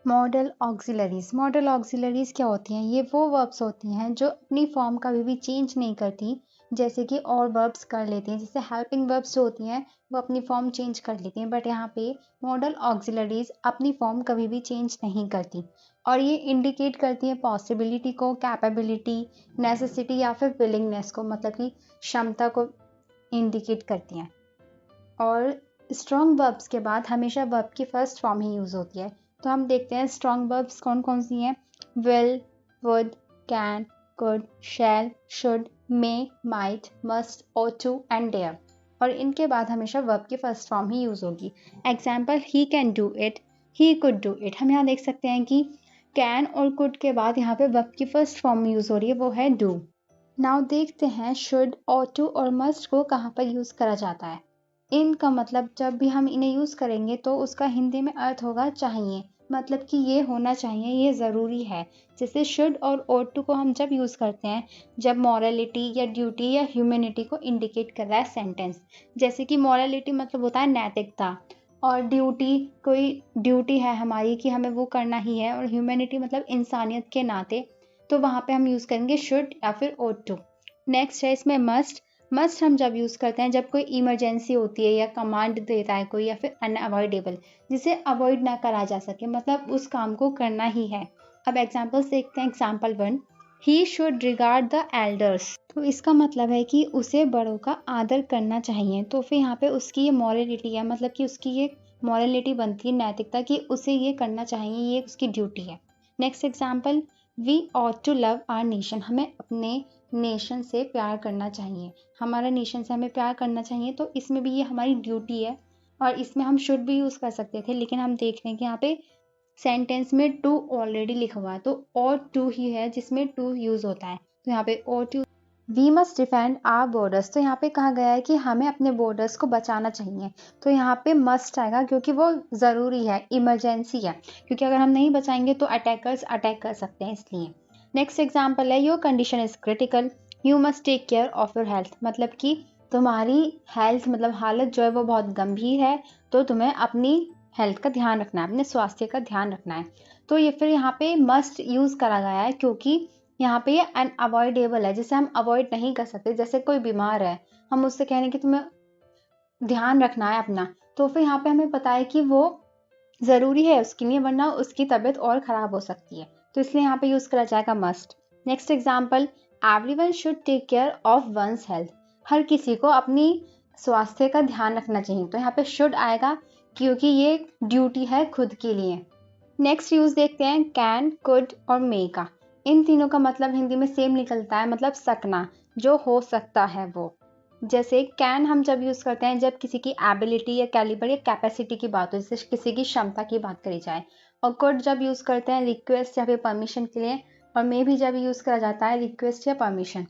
Model auxiliaries क्या होती हैं? ये वो वर्ब्स होती हैं जो अपनी फॉर्म कभी भी चेंज नहीं करती, जैसे कि और वर्ब्स कर लेती हैं। जैसे हेल्पिंग वर्ब्स जो होती हैं वो अपनी फॉर्म चेंज कर लेती हैं, बट यहाँ पे मॉडल ऑक्सिलरीज अपनी फॉर्म कभी भी चेंज नहीं करती और ये इंडिकेट करती है पॉसिबिलिटी को, कैपेबिलिटी, नेसेसिटी या फिर विलिंगनेस को, मतलब कि क्षमता को इंडिकेट करती हैं। और स्ट्रॉन्ग वर्ब्स के बाद हमेशा वर्ब की फर्स्ट फॉर्म ही यूज होती है। तो हम देखते हैं स्ट्रॉन्ग वर्ब्स कौन कौन सी हैं। Will, would, can, could, shall, should, may, might, must, ought to and dare. और इनके बाद हमेशा वर्ब की फर्स्ट फॉर्म ही यूज होगी। Example, he can do it, he could do it. हम यहाँ देख सकते हैं कि कैन और कुड के बाद यहाँ पे वर्ब की फर्स्ट फॉर्म यूज हो रही है, वो है डू। नाउ देखते हैं शुड, ought to और मस्ट को कहाँ पर यूज करा जाता है। इनका मतलब जब भी हम इन्हें यूज करेंगे तो उसका हिंदी में अर्थ होगा चाहिए, मतलब कि ये होना चाहिए, ये जरूरी है। जैसे शुड और ought to को हम जब यूज करते हैं जब मॉरलिटी या ड्यूटी या ह्यूमैनिटी को इंडिकेट कर रहा है सेंटेंस। जैसे कि मॉरलिटी मतलब होता है नैतिकता, और ड्यूटी कोई ड्यूटी है हमारी कि हमें वो करना ही है, और ह्यूमैनिटी मतलब इंसानियत के नाते, तो वहां पे हम यूज करेंगे शुड या फिर ought to। नेक्स्ट है इसमें मस्ट हम जब यूज करते हैं जब कोई इमरजेंसी होती है या कमांड देता है कोई, या फिर अनअवॉइडेबल जिसे अवॉइड ना करा जा सके, मतलब उस काम को करना ही है। अब एग्जांपल्स देखते हैं। Example 1, he should regard the elders. तो इसका मतलब है कि उसे बड़ों का आदर करना चाहिए। तो फिर यहाँ पे उसकी ये मॉरलिटी है, मतलब कि उसकी ये मॉरलिटी बनती है, नैतिकता, कि उसे ये करना चाहिए, ये उसकी ड्यूटी है। Next example, we ought to love our nation. हमें अपने नेशन से प्यार करना चाहिए, हमारा नेशन से हमें प्यार करना चाहिए। तो इसमें भी ये हमारी ड्यूटी है, और इसमें हम शुड भी यूज कर सकते थे, लेकिन हम देख रहे हैं कि यहाँ पे सेंटेंस में टू ऑलरेडी लिखा हुआ है, तो और टू ही है जिसमें टू यूज होता है। तो यहाँ पे और to. We must defend our borders. तो यहाँ पे कहा गया है कि हमें अपने बॉर्डर्स को बचाना चाहिए, तो यहाँ पे मस्ट आएगा क्योंकि वो ज़रूरी है, इमरजेंसी है, क्योंकि अगर हम नहीं बचाएंगे तो अटैकर्स अटैक कर सकते हैं, इसलिए। नेक्स्ट एग्जाम्पल है, your condition is critical, you must take care of your health. मतलब कि तुम्हारी हेल्थ मतलब हालत जो है वो बहुत गंभीर है, तो तुम्हें अपनी हेल्थ का ध्यान रखना है, अपने स्वास्थ्य का ध्यान रखना है। तो ये फिर यहाँ पे मस्ट यूज करा गया है क्योंकि यहाँ पे ये अनअवॉइडेबल है, जिसे हम अवॉइड नहीं कर सकते। जैसे कोई बीमार है, हम उससे कह रहे हैं कि तुम्हें ध्यान रखना है अपना, तो फिर यहाँ पे हमें पता है कि वो जरूरी है उसके लिए, वरना उसकी तबीयत और खराब हो सकती है, तो इसलिए यहाँ पे यूज करा जाएगा must. Next example, everyone should take care of one's health. हर किसी को अपनी स्वास्थ्य का ध्यान रखना चाहिए, तो यहाँ पे शुड आएगा क्योंकि ये ड्यूटी है खुद के लिए। नेक्स्ट यूज देखते हैं, कैन, कुड और मे का। इन तीनों का मतलब हिंदी में सेम निकलता है, मतलब सकना, जो हो सकता है वो। जैसे कैन हम जब यूज करते हैं जब किसी की एबिलिटी या कैलिबर या कैपेसिटी की बात हो, जैसे किसी की क्षमता की बात करी जाए। और कुड जब यूज करते हैं रिक्वेस्ट या फिर परमिशन के लिए, और मे भी जब यूज करा जाता है रिक्वेस्ट या परमिशन।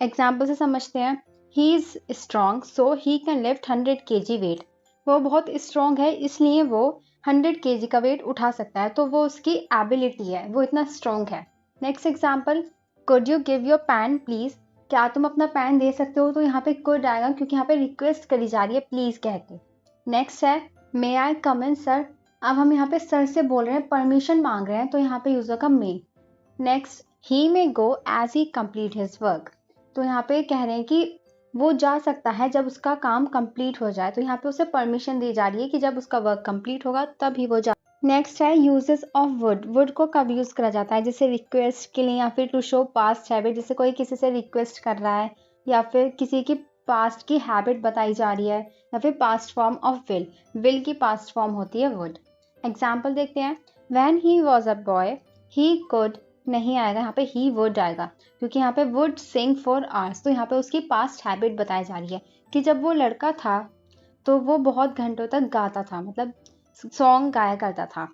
एग्जाम्पल से समझते हैं, he is strong so he can lift 100 kg weight. वो बहुत स्ट्रॉन्ग है इसलिए वो 100 kg का वेट उठा सकता है, तो वो उसकी एबिलिटी है, वो इतना स्ट्रॉन्ग है। Next example, could you give your pen please. क्या तुम अपना पेन दे सकते हो, तो यहाँ पे कुड आएगा क्योंकि यहाँ पे रिक्वेस्ट करी जा रही है प्लीज कह के। नेक्स्ट है, मे आई कम इन सर। अब हम यहाँ पे सर से बोल रहे हैं, परमिशन मांग रहे हैं, तो यहाँ पे यूज होगा may. Next, he may go as he complete his work. तो यहाँ पे कह रहे हैं कि वो जा सकता है जब उसका काम कंप्लीट हो जाए, तो यहाँ पे उसे परमिशन दी जा रही है कि जब उसका वर्क कंप्लीट होगा तब ही वो जा। नेक्स्ट है यूजेस ऑफ वुड। वुड को कब यूज करा जाता है, जैसे रिक्वेस्ट के लिए या फिर टू शो पास्ट हैबिट, जैसे कोई किसी से रिक्वेस्ट कर रहा है या फिर किसी की पास्ट की हैबिट बताई जा रही है, या फिर past form of will. Will की पास्ट फॉर्म होती है वुड। एग्जाम्पल देखते हैं, when he was a boy he could नहीं आएगा, यहाँ पे ही वुड आएगा क्योंकि यहाँ पे वुड सिंग फॉर आवर्स। तो यहाँ पे उसकी पास्ट हैबिट बताई जा रही है कि जब वो लड़का था तो वो बहुत घंटों तक गाता था, मतलब सॉन्ग गाया करता था।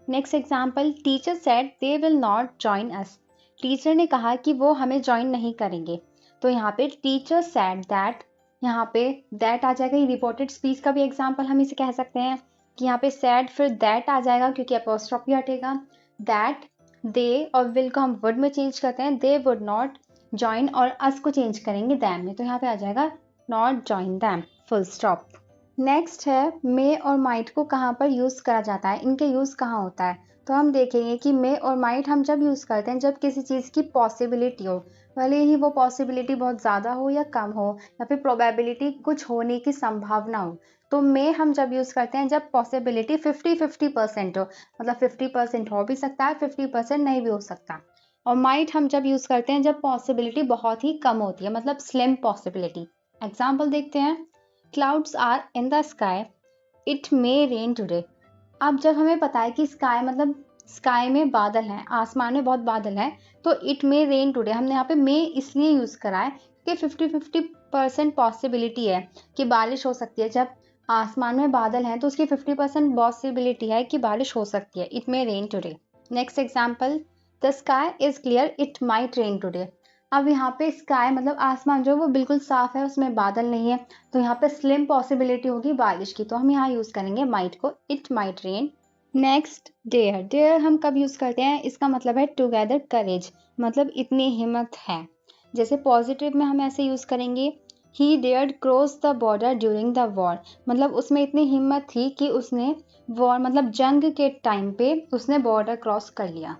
Next example, teacher said they will not join us. Teacher ने कहा कि वो हमें ज्वाइन नहीं करेंगे, तो यहाँ पे टीचर सेड दैट, यहाँ पे दैट आ जाएगा। ये रिपोर्टेड स्पीच का भी एग्जाम्पल हम इसे कह सकते हैं कि यहाँ पे सैड फिर दैट आ जाएगा क्योंकि अपोस्ट्रोफी हटेगा। दैट, दे और विल को हम वर्ड में चेंज करते हैं, दे वुड नॉट ज्वाइन, और अस को चेंज करेंगे दैम में, तो यहाँ पे आ जाएगा not join them, full stop. Next है, मे और माइट को कहाँ पर यूज करा जाता है, इनके यूज कहाँ होता है। तो हम देखेंगे कि मे और माइट हम जब यूज़ करते हैं जब किसी चीज़ की पॉसिबिलिटी हो, भले ही वो पॉसिबिलिटी बहुत ज़्यादा हो या कम हो, या फिर प्रोबेबिलिटी कुछ होने की संभावना हो। तो मे हम जब यूज़ करते हैं जब पॉसिबिलिटी 50-50% हो, मतलब 50% हो भी सकता है, 50% नहीं भी हो सकता। और माइट हम जब यूज़ करते हैं जब पॉसिबिलिटी बहुत ही कम होती है, मतलब स्लिम पॉसिबिलिटी। एग्जाम्पल देखते हैं, clouds are in the sky, it may rain today. अब जब हमें पता है कि स्काई मतलब स्काई में बादल हैं, आसमान में बहुत बादल हैं, तो इट मे रेन टुडे हमने यहाँ पे मे इसलिए यूज़ करा है कि 50-50% पॉसिबिलिटी है कि बारिश हो सकती है। जब आसमान में बादल हैं तो उसकी 50% पॉसिबिलिटी है कि बारिश हो सकती है। It may rain today. Next example, the sky is clear, it might rain today. अब यहाँ पे स्काई मतलब आसमान जो है वो बिल्कुल साफ है, उसमें बादल नहीं है, तो यहाँ पे स्लिम पॉसिबिलिटी होगी बारिश की, तो हम यहाँ यूज़ करेंगे माइट को, it might rain. Next, dare. Dare हम कब यूज़ करते हैं, इसका मतलब है टुगेदर करेज, मतलब इतनी हिम्मत है। जैसे पॉजिटिव में हम ऐसे यूज़ करेंगे, he dared cross the border during the war, मतलब उसमें इतनी हिम्मत थी कि उसने वॉर मतलब जंग के टाइम पे उसने बॉर्डर क्रॉस कर लिया।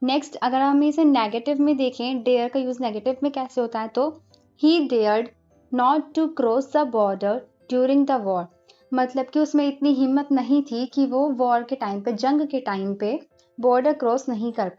नेक्स्ट, अगर हम इसे नेगेटिव में देखें, डेयर का यूज़ नेगेटिव में कैसे होता है, तो he dared not to cross the border during the war, मतलब कि उसमें इतनी हिम्मत नहीं थी कि वो वॉर के टाइम पे, जंग के टाइम पे बॉर्डर क्रॉस नहीं कर पाए।